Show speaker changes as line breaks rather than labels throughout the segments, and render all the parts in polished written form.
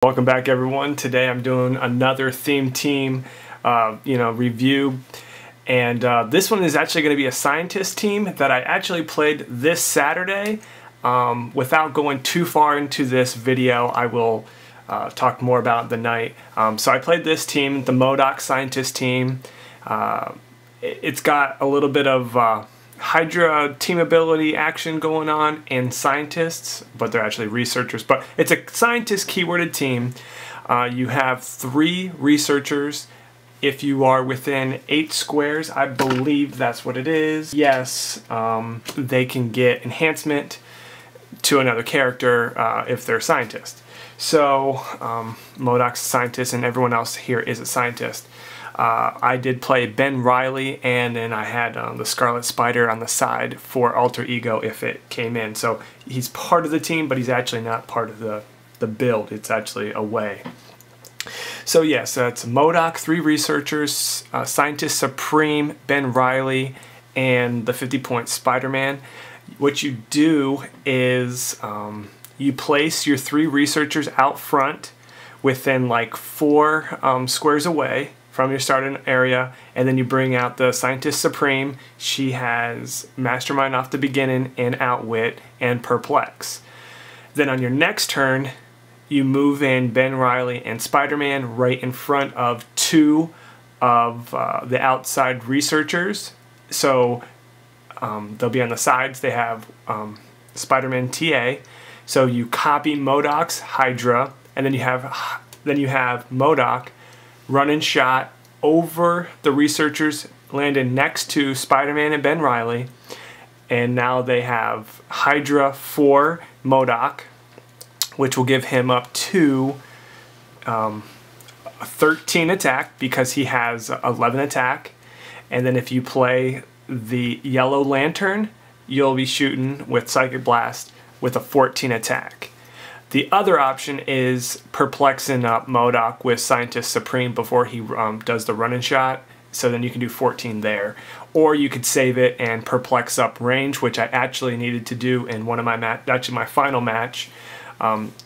Welcome back, everyone. Today I'm doing another theme team review, and this one is actually going to be a scientist team that I actually played this Saturday. Without going too far into this video, I will talk more about the night. So I played this team, the Modok scientist team. It's got a little bit of Hydra team ability action going on and scientists, but they're actually researchers. But it's a scientist keyworded team. You have 3 researchers. If you are within 8 squares, I believe that's what it is. Yes, they can get enhancement to another character if they're a scientist. So Modok's a scientist and everyone else here is a scientist. I did play Ben Riley, and then I had the Scarlet Spider on the side for alter ego if it came in. So he's part of the team, but he's actually not part of the build. It's actually away. So yes, it's Modok, 3 researchers, Scientist Supreme, Ben Riley, and the 50-point Spider-Man. What you do is you place your 3 researchers out front within like 4 squares away from your starting area, and then you bring out the Scientist Supreme. She has Mastermind off the beginning and Outwit and Perplex. Then on your next turn, you move in Ben Riley and Spider-Man right in front of 2 of the outside researchers. So they'll be on the sides. They have Spider-Man TA. So you copy Modok's Hydra, and then you have Modok running shot over the researchers, landing next to Spider-Man and Ben Riley, and now they have Hydra for Modok, which will give him up to 13 attack because he has 11 attack. And then if you play the Yellow Lantern, you'll be shooting with Psychic Blast with a 14 attack. The other option is perplexing up Modok with Scientist Supreme before he does the running shot, so then you can do 14 there. Or you could save it and perplex up range, which I actually needed to do in one of my my final match.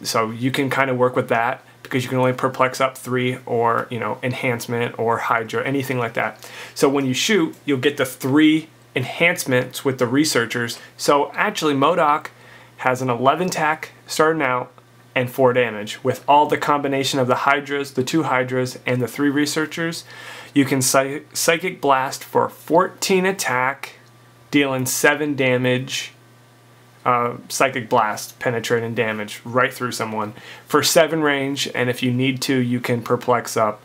So you can kind of work with that because you can only perplex up 3 or enhancement or Hydra, anything like that. So when you shoot, you'll get the 3 enhancements with the researchers. So actually Modok has an 11 attack starting out and 4 damage. With all the combination of the Hydras, the 2 Hydras, and the 3 researchers, you can Psychic Blast for 14 attack, dealing 7 damage, Psychic Blast, penetrating damage right through someone, for 7 range, and if you need to, you can perplex up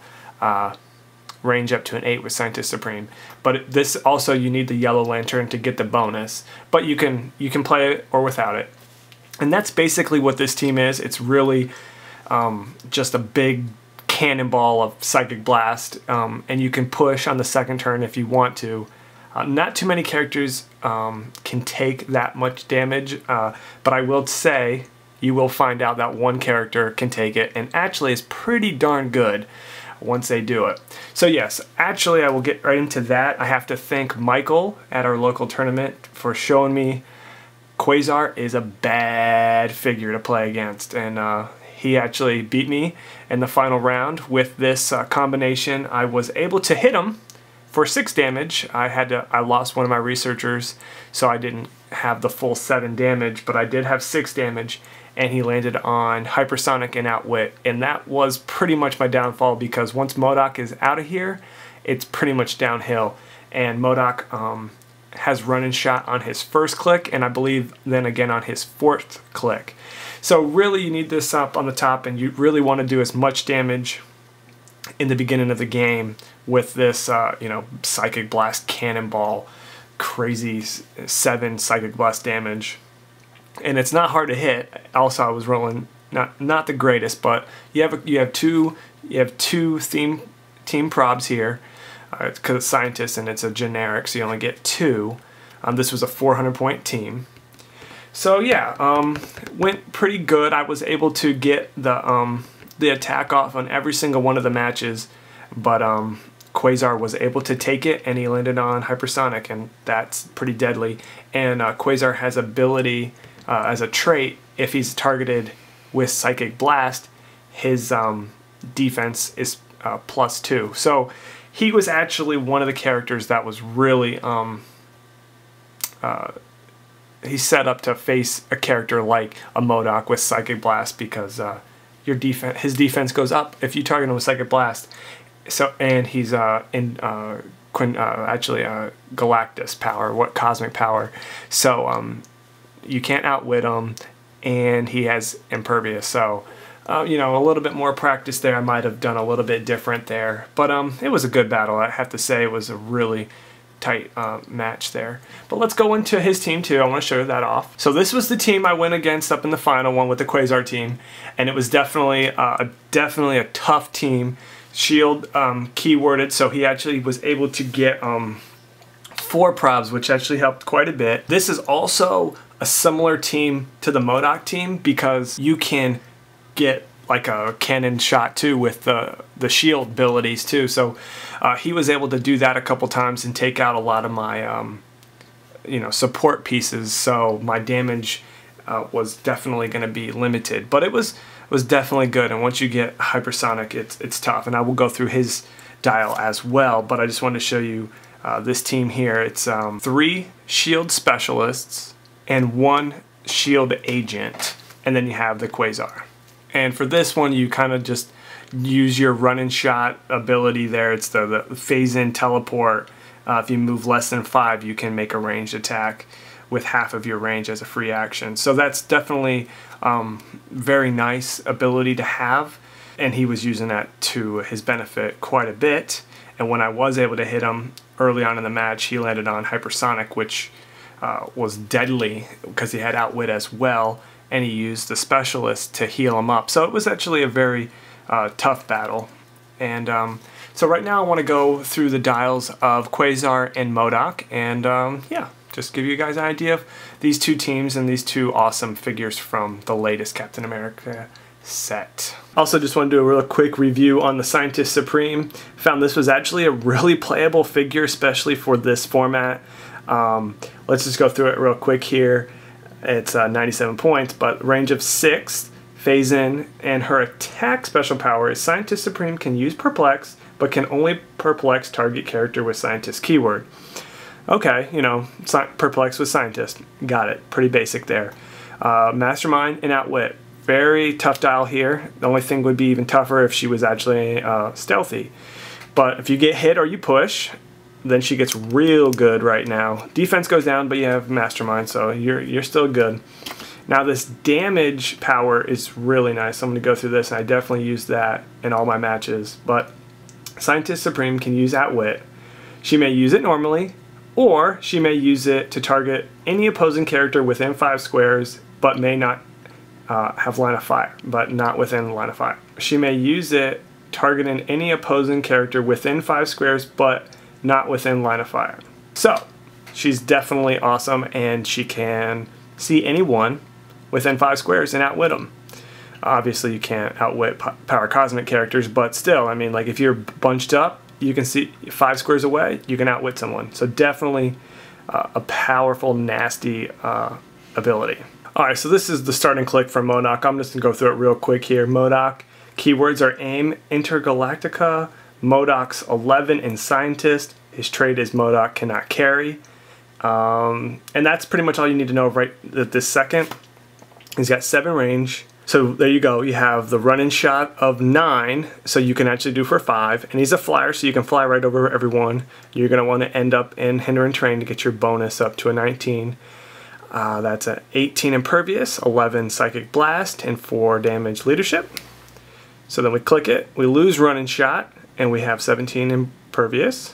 range up to an 8 with Scientist Supreme. But this also, you need the Yellow Lantern to get the bonus, but you can play it or without it. And that's basically what this team is. It's really just a big cannonball of Psychic Blast, and you can push on the second turn if you want to. Not too many characters can take that much damage, but I will say you will find out that one character can take it, and actually is pretty darn good once they do it. So yes, actually I will get right into that. I have to thank Michael at our local tournament for showing me Quasar is a bad figure to play against, and he actually beat me in the final round with this combination. I was able to hit him for 6 damage. I lost one of my researchers, so I didn't have the full 7 damage, but I did have 6 damage, and he landed on Hypersonic and Outwit, and that was pretty much my downfall because once Modok is out of here, it's pretty much downhill, and Modok has running shot on his first click, and I believe then again on his 4th click. So really you need this up on the top, and you really want to do as much damage in the beginning of the game with this Psychic Blast Cannonball, crazy 7 Psychic Blast damage. And it's not hard to hit. Also, I was rolling not the greatest, but you have two team probs here. Because it's scientists and it's a generic, so you only get 2. This was a 400-point team. So yeah, went pretty good. I was able to get the attack off on every single one of the matches, but Quasar was able to take it, and he landed on Hypersonic, and that's pretty deadly. And Quasar has ability as a trait, if he's targeted with Psychic Blast, his defense is +2. So he was actually one of the characters that was really he's set up to face a character like a Modok with Psychic Blast, because his defense goes up if you target him with Psychic Blast. So, and he's actually Galactus power, cosmic power. So you can't outwit him, and he has impervious. So you know, a little bit more practice there. I might have done a little bit different there, but it was a good battle. I have to say it was a really tight match there. But let's go into his team too. I want to show that off. So this was the team I went against up in the final one with the Quasar team, and it was definitely a tough team. Shield keyworded, so he actually was able to get 4 probs, which actually helped quite a bit. This is also a similar team to the Modok team, because you can get like a cannon shot too with the shield abilities too. So he was able to do that a couple times and take out a lot of my you know, support pieces. So my damage was definitely going to be limited, but it was definitely good. And once you get hypersonic, it's tough. And I will go through his dial as well, but I just wanted to show you this team here. It's 3 shield specialists and 1 shield agent, and then you have the Quasar. And for this one, you kind of just use your run and shot ability there. It's the phase in teleport. If you move less than 5, you can make a ranged attack with half of your range as a free action. So that's definitely very nice ability to have, and he was using that to his benefit quite a bit. And when I was able to hit him early on in the match, he landed on hypersonic, which was deadly because he had outwit as well, and he used the specialist to heal him up. So it was actually a very tough battle. And so right now I want to go through the dials of Quasar and Modok, and yeah, just give you guys an idea of these 2 teams and these 2 awesome figures from the latest Captain America set. Also, just want to do a real quick review on the Scientist Supreme. Found this was actually a really playable figure, especially for this format. Let's just go through it real quick here. It's 97 points, but range of 6, phase in, and her attack special power is Scientist Supreme can use Perplex, but can only perplex target character with Scientist keyword. Okay, you know, Perplex with Scientist. Got it. Pretty basic there. Mastermind and Outwit. Very tough dial here. The only thing would be even tougher if she was actually stealthy. But if you get hit or you push, then she gets real good right now. Defense goes down, but you have Mastermind, so you're still good. Now this damage power is really nice. I'm going to go through this, and I definitely use that in all my matches. But Scientist Supreme can use Outwit. She may use it normally, or she may use it to target any opposing character within 5 squares, but may not have line of fire, but not within line of fire. She may use it targeting any opposing character within 5 squares, but not within line of fire. So she's definitely awesome, and she can see anyone within 5 squares and outwit them. Obviously you can't outwit power cosmic characters, but still, I mean, like if you're bunched up, you can see 5 squares away, you can outwit someone. So definitely a powerful, nasty ability. Alright, so this is the starting click for Modok. I'm just going to go through it real quick here. Modok, keywords are AIM, Intergalactica, Modok's 11 and Scientist. His trait is Modok cannot carry. And that's pretty much all you need to know right at this second. He's got 7 range. So there you go. You have the run-in shot of 9, so you can actually do for 5. And he's a flyer, so you can fly right over everyone. You're going to want to end up in Hinder and Train to get your bonus up to a 19. That's an 18 Impervious, 11 Psychic Blast, and 4 damage Leadership. So then we click it. We lose run-in shot, and we have 17 Impervious.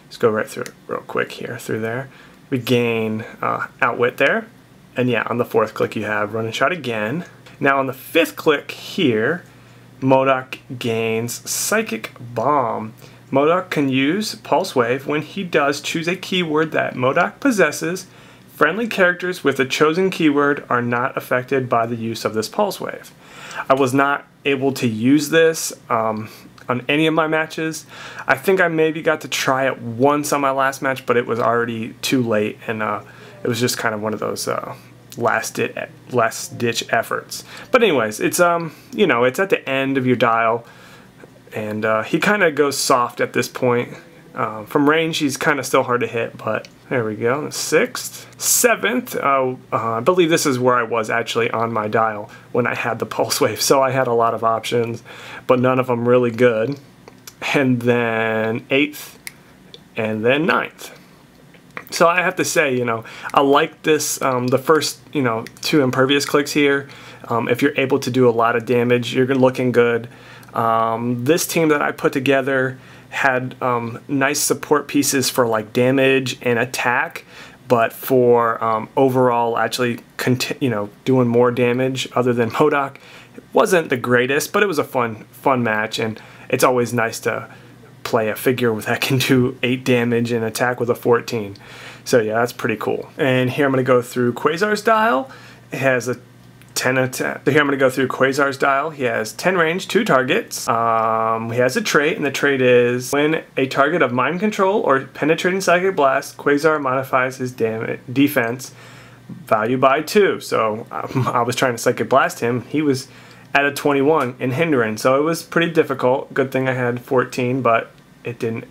Let's go right through it real quick here, through there. We gain Outwit there. And yeah, on the 4th click you have run-in shot again. Now on the 5th click here, Modok gains Psychic Bomb. Modok can use Pulse Wave. When he does, choose a keyword that Modok possesses. Friendly characters with a chosen keyword are not affected by the use of this Pulse Wave. I was not able to use this on any of my matches. I think I maybe got to try it once on my last match, but it was already too late, and it was just kind of one of those last ditch efforts. But anyways, it's you know, it's at the end of your dial, and he kind of goes soft at this point. From range, he's kind of still hard to hit, but there we go. 6th, 7th. I believe this is where I was actually on my dial when I had the pulse wave, so I had a lot of options, but none of them really good. And then 8th, and then 9th. So I have to say, you know, I like this, the first, you know, 2 impervious clicks here. If you're able to do a lot of damage, you're looking good. This team that I put together had nice support pieces for like damage and attack, but for overall actually, you know, doing more damage other than Modok, it wasn't the greatest, but it was a fun match, and it's always nice to play a figure that can do 8 damage and attack with a 14. So yeah, that's pretty cool. And here I'm going to go through Quasar's dial. It has a 10 attack. So here I'm going to go through Quasar's dial. He has 10 range, 2 targets. He has a trait, and the trait is when a target of mind control or penetrating psychic blast, Quasar modifies his defense value by 2. So I was trying to psychic blast him. He was at a 21 in hindering, so it was pretty difficult. Good thing I had 14, but it didn't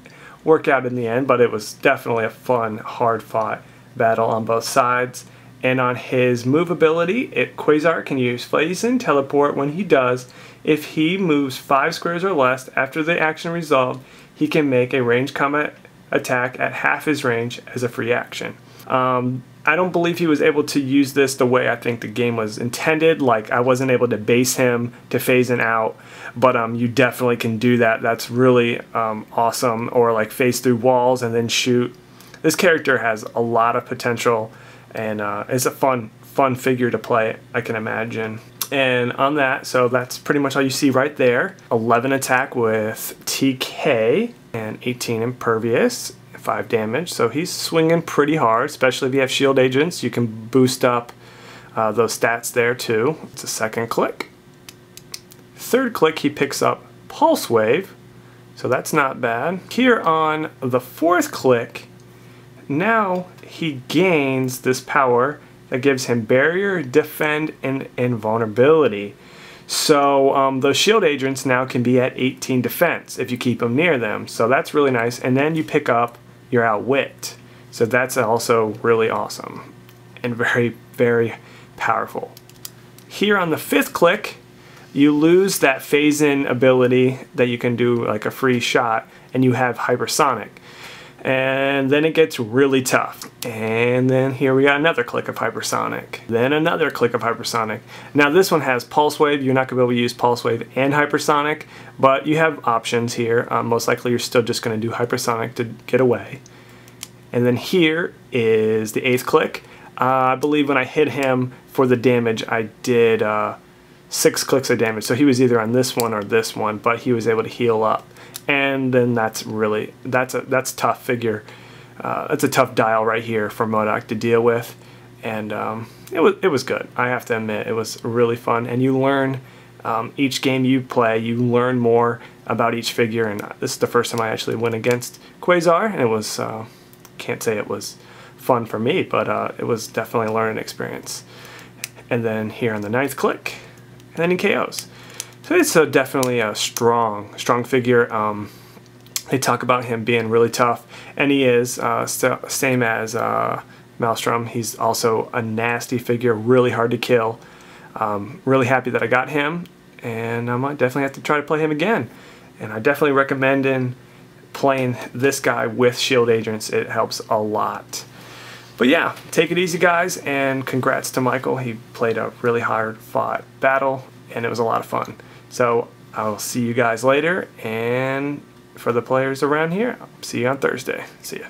work out in the end. But it was definitely a fun, hard-fought battle on both sides. And on his move ability, Quasar can use phase and teleport. When he does, if he moves 5 squares or less after the action resolved, he can make a ranged combat attack at half his range as a free action. I don't believe he was able to use this the way I think the game was intended. Like, I wasn't able to base him to phase in out, but you definitely can do that. That's really awesome. Or like phase through walls and then shoot. This character has a lot of potential, and it's a fun figure to play, I can imagine. And on that, so that's pretty much all you see right there. 11 attack with TK and 18 impervious. 5 damage, so he's swinging pretty hard, especially if you have shield agents. You can boost up those stats there too. It's a 2nd click. 3rd click, he picks up Pulse Wave, so that's not bad. Here on the 4th click, now he gains this power that gives him Barrier, Defend, and Invulnerability. So those shield agents now can be at 18 defense if you keep them near them, so that's really nice. And then you pick up your Outwit, so that's also really awesome and very, very powerful. Here on the 5th click, you lose that phase-in ability that you can do like a free shot, and you have Hypersonic. And then it gets really tough. And then here we got another click of Hypersonic. Then another click of Hypersonic. Now this one has Pulse Wave. You're not going to be able to use Pulse Wave and Hypersonic, but you have options here. Most likely you're still just going to do Hypersonic to get away. And then here is the 8th click. I believe when I hit him for the damage, I did 6 clicks of damage. So he was either on this one or this one, but he was able to heal up. And then that's a tough figure. That's a tough dial right here for Modok to deal with, and it was good. I have to admit, it was really fun. And you learn each game you play, you learn more about each figure. And this is the first time I actually went against Quasar, and it was can't say it was fun for me, but it was definitely a learning experience. And then here on the 9th click, and then he KOs. So it's definitely a strong figure. They talk about him being really tough, and he is, same as Maelstrom. He's also a nasty figure, really hard to kill. Really happy that I got him, and I might definitely have to try to play him again. And I definitely recommend playing this guy with shield agents. It helps a lot. But yeah, take it easy, guys, and congrats to Michael. He played a really hard-fought battle, and it was a lot of fun. So I'll see you guys later, and for the players around here, I'll see you on Thursday. See ya.